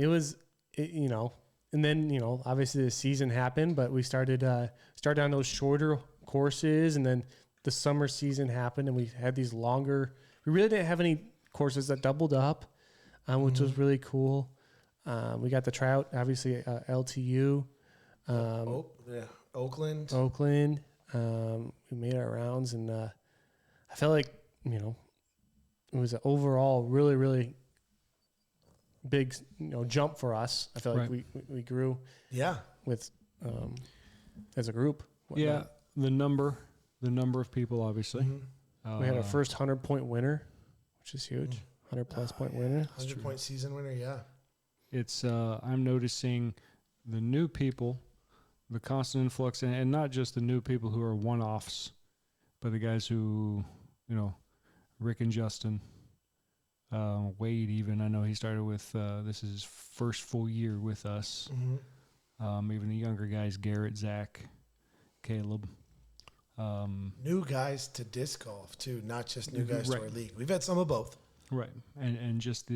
S2: then, obviously the season happened, but we started on those shorter courses, and then the summer season happened, and we had these longer. We really didn't have any courses that doubled up, which was really cool. We got the tryout, obviously, LTU,
S3: Oakland.
S2: Oakland. We made our rounds, and I felt like, it was an overall really, really big, jump for us. I felt like we grew
S3: Yeah.
S2: with as a group.
S1: Yeah. The number of people, obviously.
S2: We had our first 100-point winner, which is huge. 100-plus point winner.
S3: 100-point season winner, yeah.
S1: It's I'm noticing the new people, the constant influx, and not just the new people who are one-offs, but the guys who, Rick and Justin, Wade even. I know he started with this is his first full year with us. Even the younger guys, Garrett, Zach, Caleb.
S3: New guys to disc golf too, not just new guys to our league. We've had some of both.
S1: Right, and just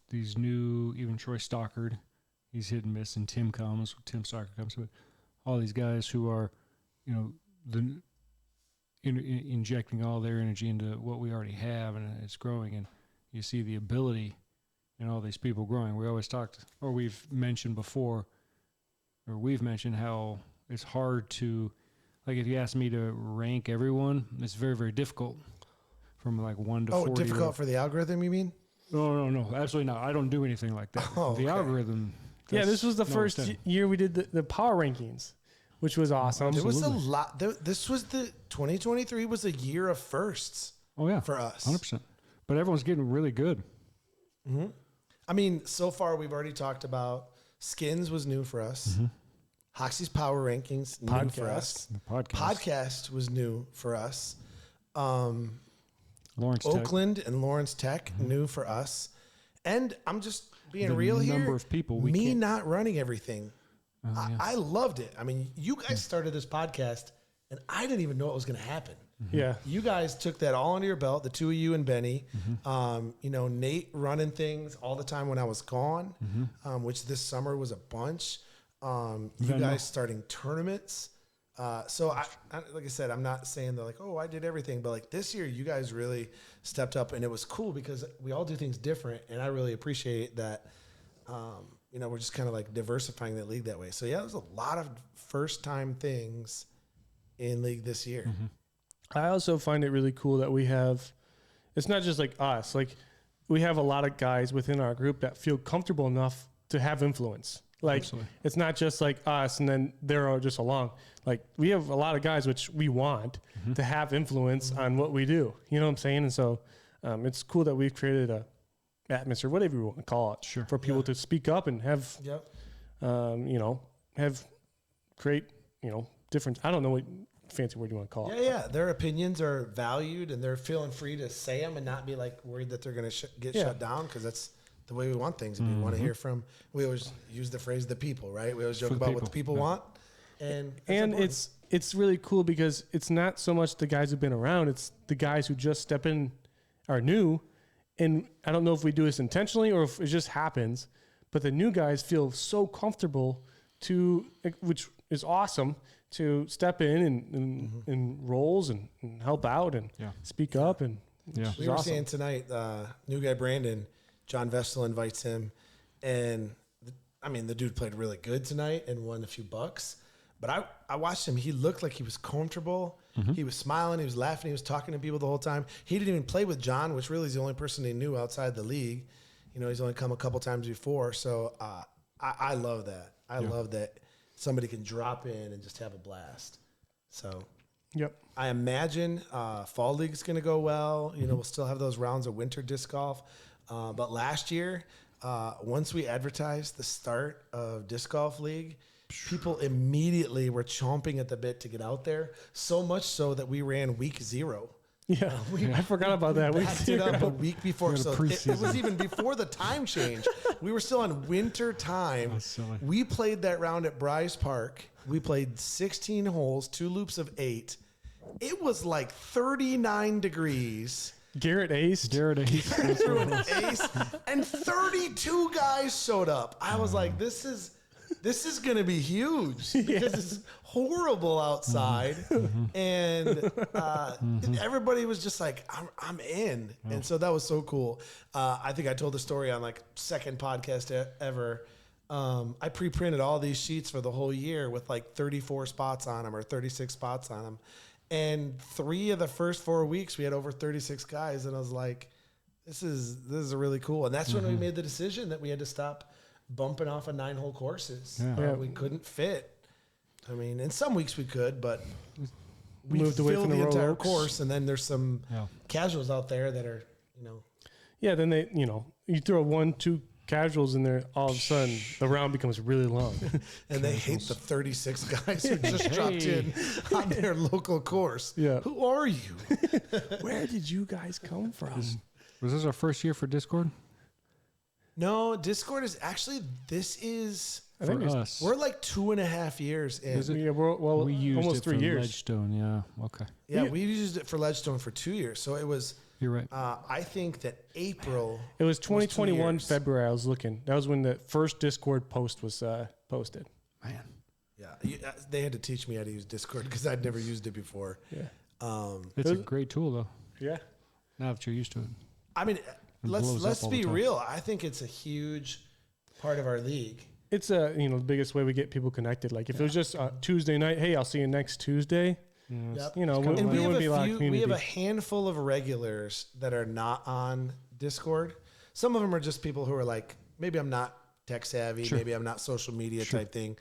S1: these new, even Troy Stockard, he's hit and miss, and Tim Stockard comes, but all these guys who are, injecting all their energy into what we already have, and it's growing, and you see the ability in all these people growing. We always we've mentioned before, or we've mentioned how it's hard to, like, if you ask me to rank everyone, it's very, very difficult. From like 1 to 40.
S3: Oh, difficult for the algorithm, you mean?
S1: No, absolutely not. I don't do anything like that.
S3: Oh,
S1: the
S3: okay.
S1: algorithm
S2: This was the
S1: No,
S2: first
S1: it's 10.
S2: year we did the power rankings, which was awesome.
S3: There was a
S1: Absolutely.
S3: lot. This was 2023 was a year of firsts
S1: Oh yeah,
S3: for us.
S1: 100%. But everyone's getting really good.
S3: I mean, so far we've already talked about Skins was new for us. Hoxie's Power Rankings new for us.
S1: The podcast.
S3: Podcast was new for us.
S1: Lawrence Tech.
S3: Oakland and Lawrence Tech new for us. And I'm just being
S1: The
S3: real here.
S1: number of people we
S3: me
S1: can't-
S3: not running everything.
S1: yeah.
S3: I loved it. I mean, you guys started this podcast, and I didn't even know what was going to happen.
S2: Yeah.
S3: You guys took that all under your belt, the two of you and Benny.
S1: Mm-hmm.
S3: Nate running things all the time when I was gone,
S1: Mm-hmm.
S3: which this summer was a bunch. You
S1: Venmo.
S3: guys starting tournaments. So I, like I said, I'm not saying that like, oh, I did everything, but like this year, you guys really stepped up, and it was cool because we all do things different, and I really appreciate that. We're just kind of like diversifying the league that way. So yeah, there's a lot of first time things in league this year.
S1: Mm-hmm.
S2: I also find it really cool that we have, it's not just like us, like we have a lot of guys within our group that feel comfortable enough to have influence. Like
S1: Absolutely.
S2: it's not just like us and then they're all just along. Like we have a lot of guys which we want to have influence on what we do. You know what I'm saying? And so it's cool that we've created a atmosphere, whatever you want to call it,
S1: Sure.
S2: for people to speak up and have,
S3: Yep.
S2: create, different, I don't know what fancy word you want to call it.
S3: Yeah. Their opinions are valued, and they're feeling free to say them and not be like worried that they're going to get
S2: Yeah.
S3: shut down, because that's the way we want things. And we want to hear from. We always use the phrase "the people," right? We always joke
S1: For the
S3: about what the
S1: people.
S3: people
S1: Yeah.
S3: want, and that's
S2: And
S3: important.
S2: it's really cool because it's not so much the guys who've been around, it's the guys who just step in are new. And I don't know if we do this intentionally or if it just happens, but the new guys feel so comfortable which is awesome, to step in and roles and help out and
S1: Yeah.
S2: speak up. And
S1: Yeah.
S3: We were saying tonight, new guy Brandon, John Vestal invites him, and the dude played really good tonight and won a few bucks. But I watched him. He looked like he was comfortable. He was smiling. He was laughing. He was talking to people the whole time. He didn't even play with John, which really is the only person he knew outside the league. He's only come a couple times before. So I love that. I love that somebody can drop in and just have a blast. So
S2: yep.
S3: I imagine fall league's going to go well. We'll still have those rounds of winter disc golf. But last year, once we advertised the start of disc golf league, people immediately were chomping at the bit to get out there. So much so that we ran week 0.
S2: Yeah. I forgot about that. We
S3: Backed it up a week before.
S1: We had a
S3: So it was
S1: preseason.
S3: even before the time change. We were still on winter time.
S1: That's silly.
S3: We played that round at Bryce Park. We played 16 holes, 2 loops of 8. It was like 39 degrees.
S2: Garrett aced.
S1: Garrett Ace.
S3: Threw an ace, and 32 guys showed up. I was like, this is going to be huge because it's horrible outside, and everybody was just like, I'm in, and so that was so cool. I think I told the story on like second podcast ever. I pre-printed all these sheets for the whole year with like 34 spots on them or 36 spots on them, and 3 of the first 4 weeks we had over 36 guys, and I was like, this is really cool. And that's when we made the decision that we had to stop bumping off of 9-hole courses.
S1: Yeah.
S3: We couldn't fit. I mean, in some weeks we could, but we
S2: Moved away
S3: filled
S2: from
S3: the
S2: the
S3: entire
S2: Royal Oaks.
S3: course, and then there's some
S1: Yeah.
S3: casuals out there that are,
S2: Yeah, then they, you throw 1-2 casuals in there, all of a sudden the round becomes really long.
S3: and they hate the 36 guys who just dropped in on their local course.
S2: Yeah.
S3: Who are you?
S2: Where did you guys come from?
S1: Was this our first year for Discord?
S3: No, Discord is actually, this is,
S2: I think
S1: For
S2: it's-
S1: us.
S3: we're like 2.5 years in.
S1: Is it?
S2: Yeah,
S1: We used
S2: almost
S1: it
S2: 3
S1: for
S2: years.
S1: Ledgestone, yeah. Okay.
S3: Yeah, we used it for Ledgestone for 2 years. So it was,
S1: You're right.
S3: I think that April.
S2: It was
S3: 2
S2: 2021
S3: years.
S2: February. I was looking. That was when the first Discord post was posted.
S1: Man.
S3: Yeah, they had to teach me how to use Discord because I'd never used it before.
S2: Yeah.
S1: It's a great tool, though,
S2: Yeah.
S1: now that you're used to it.
S3: I mean,
S1: blows up
S3: let's
S1: all the
S3: be
S1: time.
S3: real. I think it's a huge part of our league.
S2: It's the biggest way we get people connected. Like if it was just Tuesday night, hey, I'll see you next Tuesday.
S3: Yep.
S2: You know,
S1: kinda
S3: And
S2: there
S3: we have
S2: wouldn't be a lot of
S3: we have
S2: community.
S3: a handful of regulars that are not on Discord. Some of them are just people who are like, maybe I'm not tech savvy. Maybe I'm not social media type thing,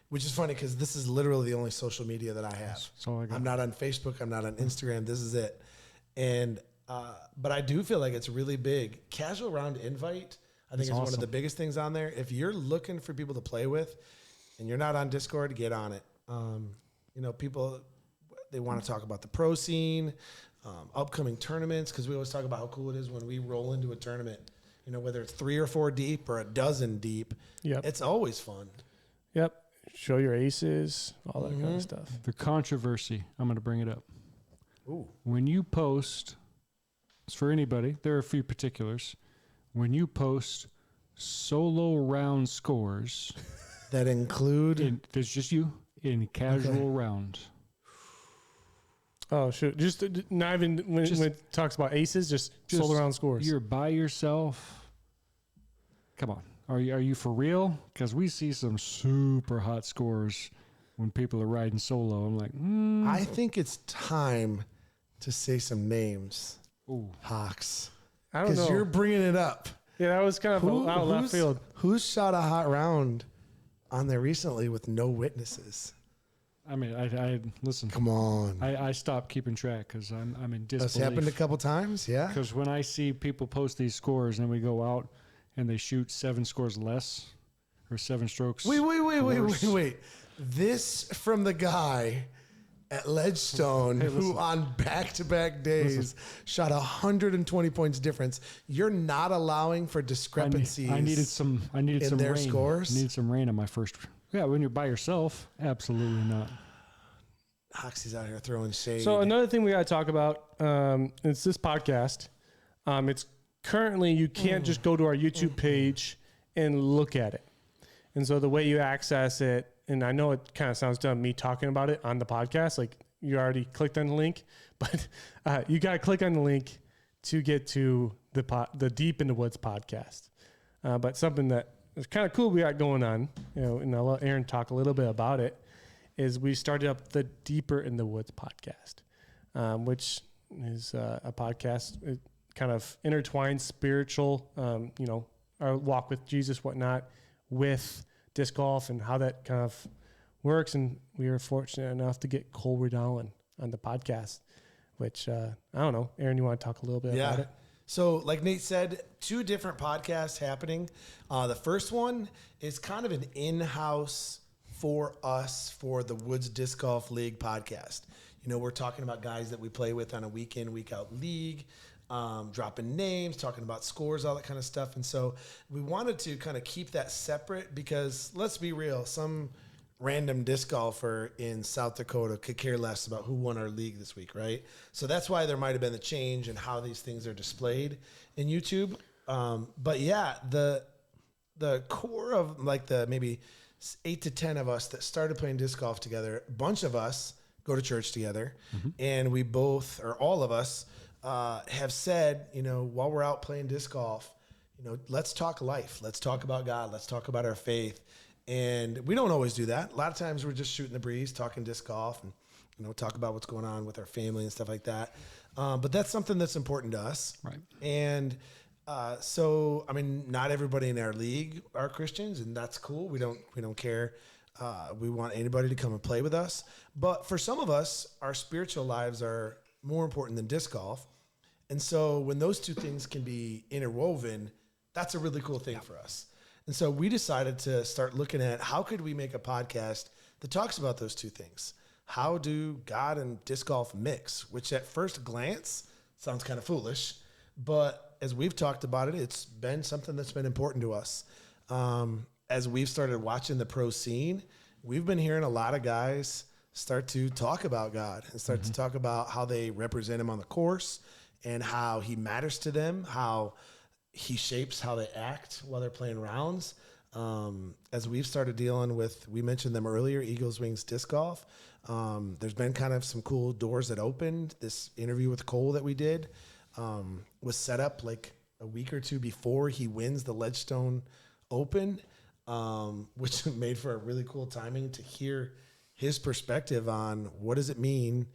S3: which is funny because this is literally the only social media that I have.
S1: That's all I got.
S3: I'm not on Facebook. I'm not on Instagram. This is it. And, but I do feel like it's really big. Casual Round Invite, I think is one of the biggest things on there. If you're looking for people to play with and you're not on Discord, get on it. You know, people, they want to talk about the pro scene, upcoming tournaments, because we always talk about how cool it is when we roll into a tournament. You know, whether it's 3 or 4 deep or a dozen deep, it's always fun.
S2: Yep. Show your aces, all that kind of stuff.
S1: The controversy, I'm going to bring it up.
S3: Ooh.
S1: When you post, it's for anybody, there are a few particulars. When you post solo round scores,
S3: That include
S1: there's just you in casual round.
S2: Oh, shoot. Just not even when it talks about aces, just solo round scores.
S1: You're by yourself. Come on. Are you for real? Because we see some super hot scores when people are riding solo. I'm like,
S3: I think it's time to say some names.
S1: ooh.
S3: Hawks.
S2: I don't
S3: Because
S2: know.
S3: you're bringing it up.
S2: Yeah, that was kind of out of left field.
S3: Who's shot a hot round on there recently with no witnesses?
S1: I mean, I listen.
S3: Come on.
S1: I stopped keeping track because I'm in disbelief.
S3: That's happened a couple times, yeah.
S1: Because when I see people post these scores and then we go out and they shoot 7 scores less or 7 strokes.
S3: Wait. This from the guy at Ledgestone who on back-to-back days shot 120 points difference. You're not allowing for discrepancies.
S1: I needed some
S3: in their
S1: rain.
S3: scores?
S1: I needed some rain on my first. Yeah, when you're by yourself, absolutely not.
S3: Hoxie's out here throwing shade.
S2: So another thing we got to talk about, it's this podcast. It's currently, you can't just go to our YouTube page and look at it. And so the way you access it, and I know it kind of sounds dumb, me talking about it on the podcast, like you already clicked on the link, but you got to click on the link to get to the Deep in the Woods podcast. But something that is kind of cool we got going on, you know, and I'll let Aaron talk a little bit about it, is we started up the Deeper in the Woods podcast, which is a podcast. It kind of intertwines spiritual, you know, our walk with Jesus, whatnot, with disc golf and how that kind of works. And we were fortunate enough to get Cole Redallen on the podcast, which I don't know. Aaron, you want to talk a little bit about it?
S3: So like Nate said, 2 different podcasts happening. The first one is kind of an in-house for us for the Woods Disc Golf League podcast. You know, we're talking about guys that we play with on a week in, week out league, dropping names, talking about scores, all that kind of stuff. And so we wanted to kind of keep that separate because let's be real, some random disc golfer in South Dakota could care less about who won our league this week, right? So that's why there might have been the change in how these things are displayed in YouTube. But yeah, the core of like the maybe 8 to 10 of us that started playing disc golf together, a bunch of us go to church together, and we both, or all of us, have said, you know, while we're out playing disc golf, you know, let's talk life. Let's talk about God. Let's talk about our faith. And we don't always do that. A lot of times we're just shooting the breeze, talking disc golf, and, you know, talk about what's going on with our family and stuff like that. But that's something that's important to us.
S1: Right.
S3: And so, I mean, not everybody in our league are Christians, and that's cool. We don't care. We want anybody to come and play with us. But for some of us, our spiritual lives are more important than disc golf. And so when those 2 things can be interwoven, that's a really cool thing for us. And so we decided to start looking at how could we make a podcast that talks about those 2 things. How do God and disc golf mix? Which at first glance sounds kind of foolish, but as we've talked about it, it's been something that's been important to us. As we've started watching the pro scene, we've been hearing a lot of guys start to talk about God and start to talk about how they represent him on the course and how he matters to them, how he shapes how they act while they're playing rounds. As we've started dealing with, we mentioned them earlier, Eagles Wings Disc Golf. There's been kind of some cool doors that opened. This interview with Cole that we did was set up like a week or 2 before he wins the Ledgestone Open, which made for a really cool timing to hear his perspective on what does it mean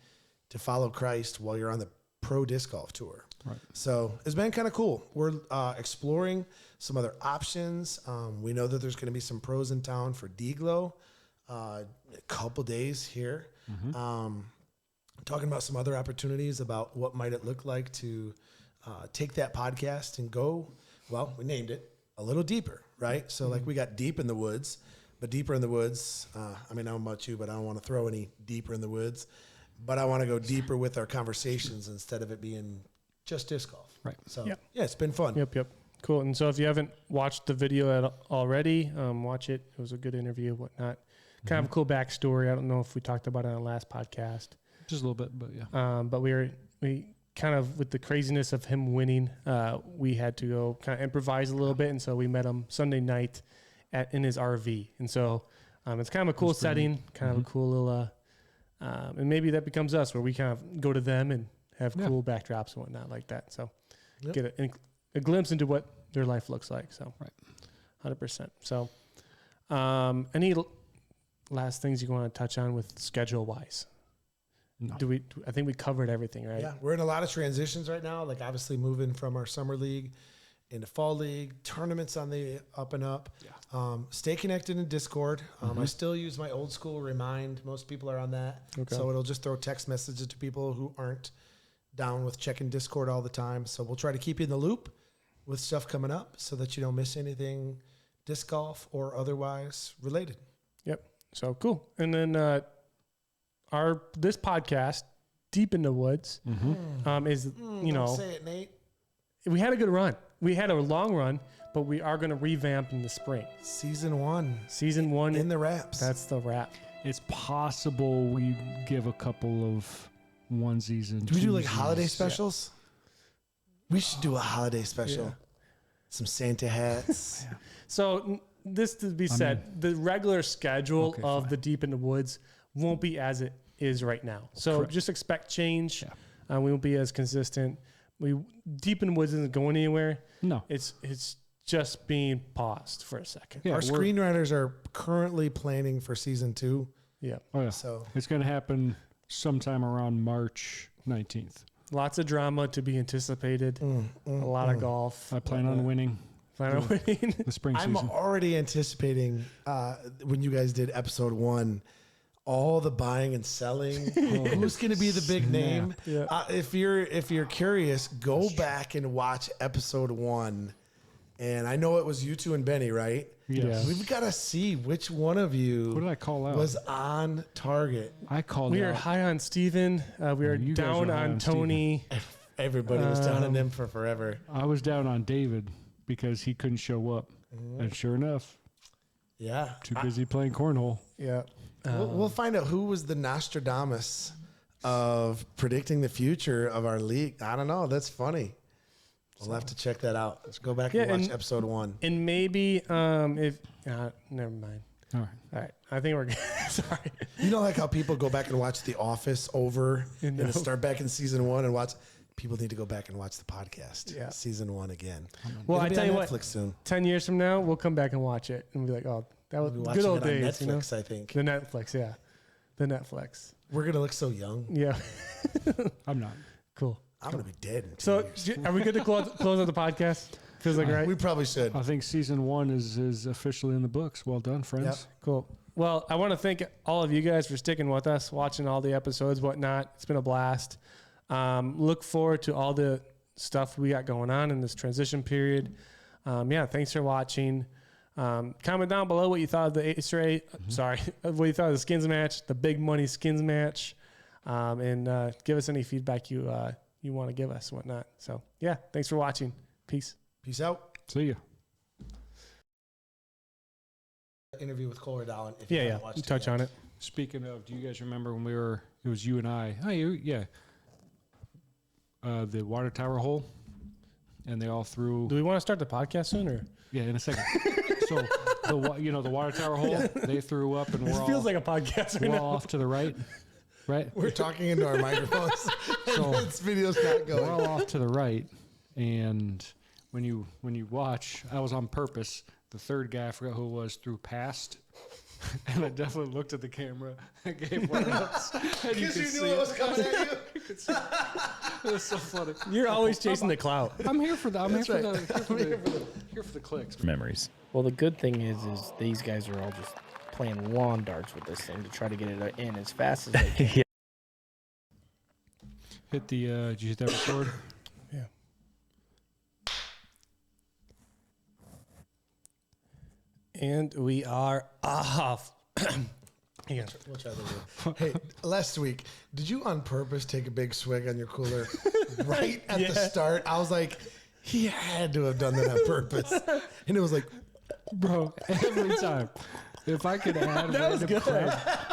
S3: to follow Christ while you're on the pro disc golf tour.
S1: Right.
S3: So it's been kind of cool. We're exploring some other options. We know that there's going to be some pros in town for D-Glow. A couple days here. Talking about some other opportunities about what might it look like to take that podcast and go, well, we named it a little deeper, right? So like we got deep in the woods, but deeper in the woods, I mean, I don't know about you, but I don't want to throw any deeper in the woods, but I want to go deeper with our conversations instead of it being just disc golf.
S1: Right.
S3: So
S2: Yep.
S3: yeah, it's been fun.
S2: Yep. Cool. And so if you haven't watched the video already, watch it. It was a good interview, whatnot. Kind of a cool backstory. I don't know if we talked about it on the last podcast.
S1: Just a little bit, but yeah.
S2: But we kind of, with the craziness of him winning, we had to go kind of improvise a little bit. And so we met him Sunday night in his RV. And so it's kind of a cool setting, kind of a cool little, and maybe that becomes us where we kind of go to them and have cool backdrops and whatnot like that. So get a glimpse into what their life looks like. So 100%. So any last things you want to touch on with schedule wise?
S1: No.
S2: I think we covered everything, right?
S3: Yeah, we're in a lot of transitions right now. Like obviously moving from our summer league into fall league, tournaments on the up and up. Yeah. Stay connected in Discord. I still use my old school Remind. Most people are on that.
S2: Okay.
S3: So it'll just throw text messages to people who aren't down with checking Discord all the time. So we'll try to keep you in the loop with stuff coming up so that you don't miss anything disc golf or otherwise related.
S2: Yep. So cool. And then this podcast, Deep in the Woods, is
S3: Don't say it, Nate.
S2: we had a good run. We had a long run, but we are going to revamp in the spring.
S3: Season 1
S2: Season 1
S3: in the wraps.
S2: That's the wrap.
S1: It's possible we give a couple of onesies and
S3: Do we do like
S1: twosies.
S3: holiday specials? We should do a holiday special.
S2: Yeah.
S3: Some Santa hats.
S2: So this to be said, the regular schedule of the Deep in the Woods won't be as it is right now. So
S1: Correct.
S2: just expect change.
S1: Yeah.
S2: We won't be as consistent. Deep in the Woods isn't going anywhere.
S1: No.
S2: It's just being paused for a second.
S1: Yeah,
S3: Our
S1: we're-
S3: screenwriters are currently planning for season 2.
S2: Yeah.
S1: Oh, yeah.
S3: So
S1: It's going to happen sometime around March 19th.
S2: Lots of drama to be anticipated. A lot of golf.
S1: I plan on winning
S2: Plan on winning.
S1: the spring
S3: I'm
S1: season.
S3: already anticipating when you guys did episode 1, all the buying and selling. Who's going to be the big name?
S2: Yeah.
S3: If you're curious, go back and watch episode 1. And I know it was you two and Benny, right?
S1: Yes.
S3: We've got to see which one of you
S1: What did I call out?
S3: was on target.
S1: I called
S2: We are
S1: out.
S2: high on Steven. We are
S1: You guys
S2: down
S1: are high
S2: on
S1: on
S2: Tony.
S3: Everybody was down on him for forever.
S1: I was down on David because he couldn't show up. And sure enough,
S3: Yeah.
S1: too busy playing cornhole.
S2: Yeah.
S3: We'll find out who was the Nostradamus of predicting the future of our league. I don't know. That's funny. We'll have to check that out. Let's go back and
S2: Yeah,
S3: watch
S2: and-
S3: episode 1.
S2: And maybe if never mind.
S1: All right.
S2: All right. I think we're good. Sorry.
S3: You know, like how people go back and watch The Office over
S2: No.
S3: and start back in season 1 and watch. People need to go back and watch the podcast.
S2: Yeah.
S3: Season 1 again.
S2: Well,
S3: It'll
S2: I
S3: be
S2: tell
S3: on
S2: you what,
S3: Netflix soon.
S2: 10 years from now, we'll come back and watch it and be like, oh, that was
S3: We'll be
S2: good
S3: watching
S2: old
S3: it on
S2: days. You know?
S3: Netflix, I think.
S2: The Netflix. Yeah. The Netflix.
S3: We're going to look so young.
S2: Yeah.
S1: I'm not.
S2: Cool.
S3: I'm going to be dead in 2
S2: So
S3: years.
S2: are we good to close out the podcast? Feels like right.
S3: We probably should.
S1: I think season 1 is officially in the books. Well done, friends.
S3: Yep.
S2: Cool. Well, I want to thank all of you guys for sticking with us, watching all the episodes, whatnot. It's been a blast. Look forward to all the stuff we got going on in this transition period. Thanks for watching. Comment down below what you thought of the Ace Ray. Sorry, what you thought of the skins match, the big money skins match, and give us any feedback you want to give us, whatnot. So yeah, thanks for watching. Peace.
S3: Peace out.
S1: See ya.
S3: Interview with Cole Dallin. If you
S2: Yeah,
S3: haven't watched it
S2: touch
S3: yet.
S2: on it.
S1: Speaking of, do you guys remember when it was you and I? Oh, yeah. The water tower hole, and they all threw.
S2: Do we want to start the podcast soon, or
S1: Yeah, in a second. So the water tower hole, they threw up, and
S2: it
S1: we're
S2: feels
S1: all,
S2: like a podcast right
S1: we're
S2: now?
S1: all off to the right, right?
S3: We're talking into our microphones.
S1: So
S3: This video's not
S1: we're
S3: going.
S1: all off to the right, and when you watch, I was on purpose. The third guy, I forgot who it was, threw past, and I definitely looked at the camera and gave one of us. And
S3: Because you
S1: could
S3: knew
S1: see
S3: it was coming at you.
S1: You could see it. That's so funny.
S2: You're always chasing the clout.
S1: I'm here for the. I'm here for
S3: right.
S1: here for the clicks.
S4: Memories.
S5: Well, the good thing is these guys are all just playing lawn darts with this thing to try to get it in as fast as they can.
S1: Hit the. Did you hit that record?
S2: Yeah. And we are off. Again.
S3: Hey, last week, did you on purpose take a big swig on your cooler right at the start? I was like, he had to have done that on purpose. And it was like,
S1: Bro, every time. If I could add
S2: That was
S1: random
S2: good.
S1: crap,